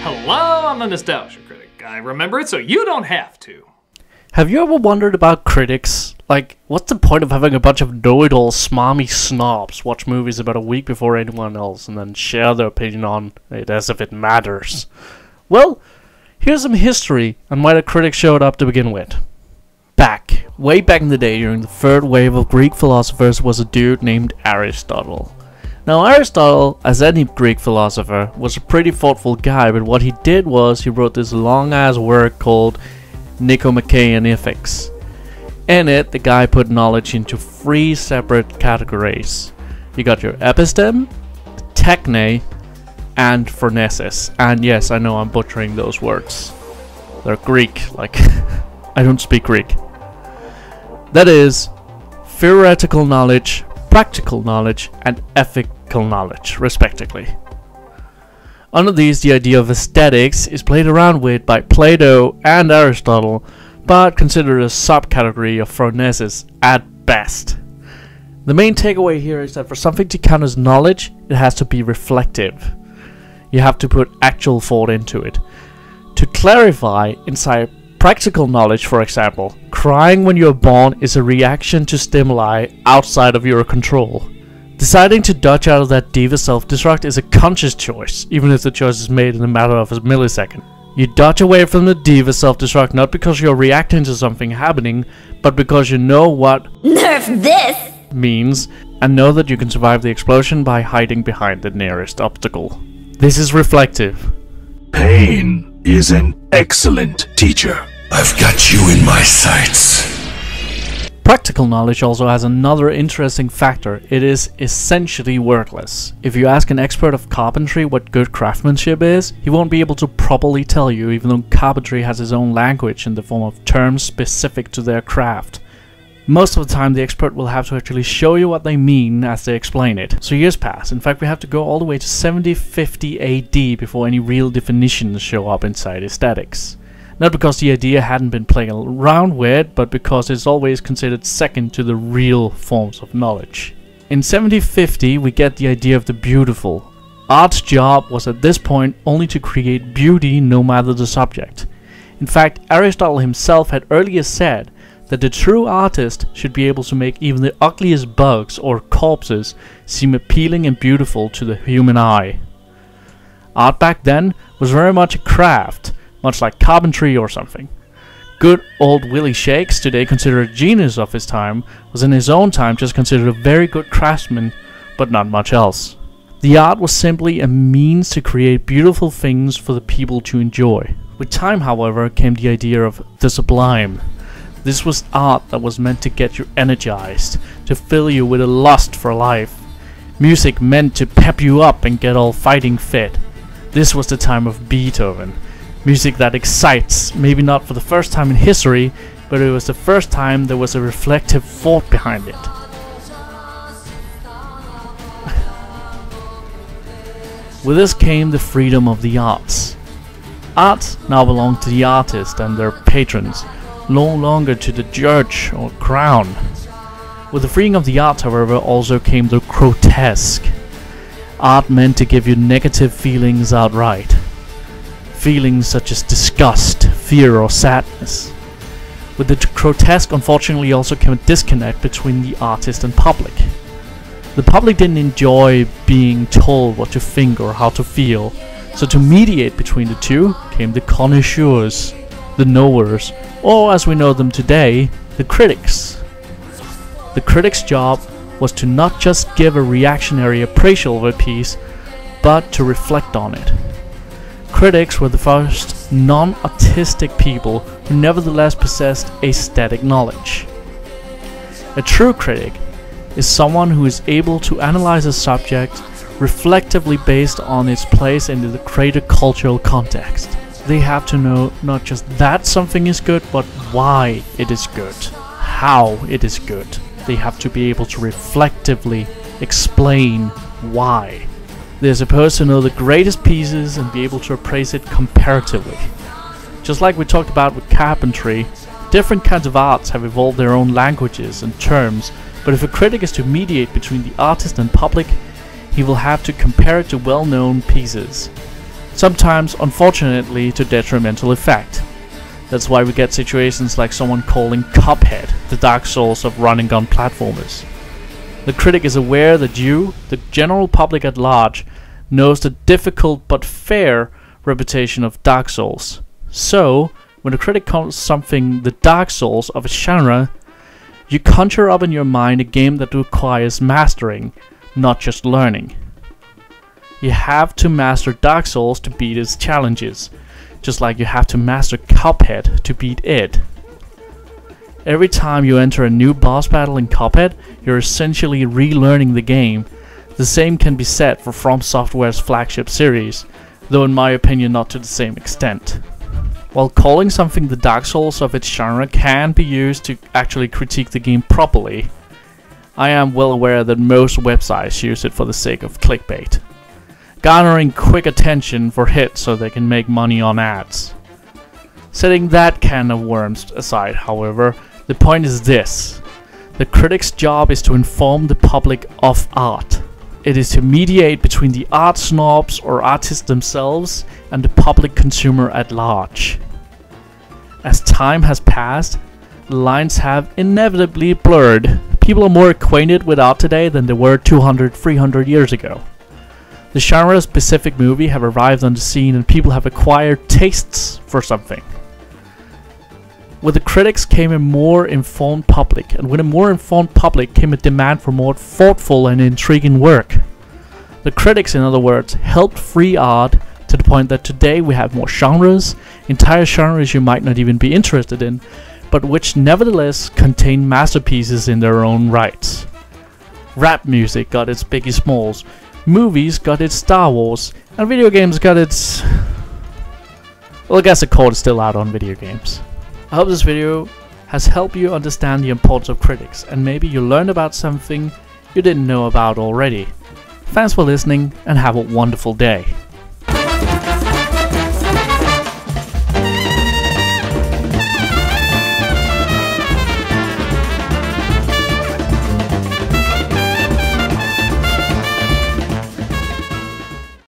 Hello, I'm the Nostalgia Critic. I remember it so you don't have to. Have you ever wondered about critics? Like, what's the point of having a bunch of know-it-all smarmy snobs watch movies about a week before anyone else and then share their opinion on it as if it matters? Well, here's some history on why the critics showed up to begin with. Way back in the day, during the third wave of Greek philosophers, was a dude named Aristotle. Now, Aristotle, as any Greek philosopher, was a pretty thoughtful guy, but what he did was he wrote this long-ass work called Nicomachean Ethics. In it, the guy put knowledge into 3 separate categories. You got your episteme, techne, and phronesis. And yes, I know I'm butchering those words. They're Greek, like, I don't speak Greek. That is, theoretical knowledge, practical knowledge, and ethical knowledge, respectively. Under these, the idea of aesthetics is played around with by Plato and Aristotle, but considered a subcategory of phronesis at best. The main takeaway here is that for something to count as knowledge, it has to be reflective. You have to put actual thought into it. To clarify, inside practical knowledge, for example, crying when you're born is a reaction to stimuli outside of your control. Deciding to dodge out of that diva self-destruct is a conscious choice, even if the choice is made in a matter of a millisecond. You dodge away from the diva self-destruct not because you're reacting to something happening, but because you know what "nerf this" means, and know that you can survive the explosion by hiding behind the nearest obstacle. This is reflective. Pain is an excellent teacher. I've got you in my sights. Practical knowledge also has another interesting factor. It is essentially worthless. If you ask an expert of carpentry what good craftsmanship is, he won't be able to properly tell you, even though carpentry has its own language in the form of terms specific to their craft. Most of the time the expert will have to actually show you what they mean as they explain it. So years pass. In fact, we have to go all the way to 7050 AD before any real definitions show up inside aesthetics. Not because the idea hadn't been playing around with, but because it's always considered second to the real forms of knowledge. In 7050 we get the idea of the beautiful. Art's job was at this point only to create beauty no matter the subject. In fact, Aristotle himself had earlier said that the true artist should be able to make even the ugliest bugs or corpses seem appealing and beautiful to the human eye. Art back then was very much a craft, much like carpentry or something. Good old Willie Shakes, today considered a genius of his time, was in his own time just considered a very good craftsman, but not much else. The art was simply a means to create beautiful things for the people to enjoy. With time, however, came the idea of the sublime. This was art that was meant to get you energized, to fill you with a lust for life. Music meant to pep you up and get all fighting fit. This was the time of Beethoven. Music that excites, maybe not for the first time in history, but it was the first time there was a reflective thought behind it. With this came the freedom of the arts. Art now belonged to the artist and their patrons, no longer to the judge or crown. With the freeing of the arts, however, also came the grotesque. Art meant to give you negative feelings outright. Feelings such as disgust, fear, or sadness. With the grotesque, unfortunately, also came a disconnect between the artist and public. The public didn't enjoy being told what to think or how to feel, so to mediate between the two came the connoisseurs, the knowers, or as we know them today, the critics. The critic's job was to not just give a reactionary appraisal of a piece, but to reflect on it. Critics were the first non-artistic people who nevertheless possessed aesthetic knowledge. A true critic is someone who is able to analyze a subject reflectively based on its place in the greater cultural context. They have to know not just that something is good, but why it is good, how it is good. They have to be able to reflectively explain why. They're supposed to know the greatest pieces and be able to appraise it comparatively. Just like we talked about with carpentry, different kinds of arts have evolved their own languages and terms, but if a critic is to mediate between the artist and public, he will have to compare it to well-known pieces. sometimes unfortunately to detrimental effect. That's why we get situations like someone calling Cuphead the Dark Souls of run-and gun platformers. The critic is aware that you, the general public at large, knows the difficult but fair reputation of Dark Souls. So, when a critic calls something the Dark Souls of a genre, you conjure up in your mind a game that requires mastering, not just learning. You have to master Dark Souls to beat its challenges, just like you have to master Cuphead to beat it. Every time you enter a new boss battle in Cuphead, you're essentially relearning the game. The same can be said for From Software's flagship series, though in my opinion not to the same extent. While calling something the Dark Souls of its genre can be used to actually critique the game properly, I am well aware that most websites use it for the sake of clickbait, garnering quick attention for hits so they can make money on ads. Setting that can of worms aside, however, the point is this: the critic's job is to inform the public of art. It is to mediate between the art snobs or artists themselves and the public consumer at large. As time has passed, the lines have inevitably blurred. People are more acquainted with art today than they were 200, 300 years ago. The genre-specific movie have arrived on the scene and people have acquired tastes for something. With the critics came a more informed public, and with a more informed public came a demand for more thoughtful and intriguing work. The critics, in other words, helped free art to the point that today we have more genres, entire genres you might not even be interested in, but which nevertheless contain masterpieces in their own rights. Rap music got its Biggie Smalls, movies got its Star Wars, and video games got its... well, I guess the code is still out on video games. I hope this video has helped you understand the importance of critics, and maybe you learned about something you didn't know about already. Thanks for listening, and have a wonderful day.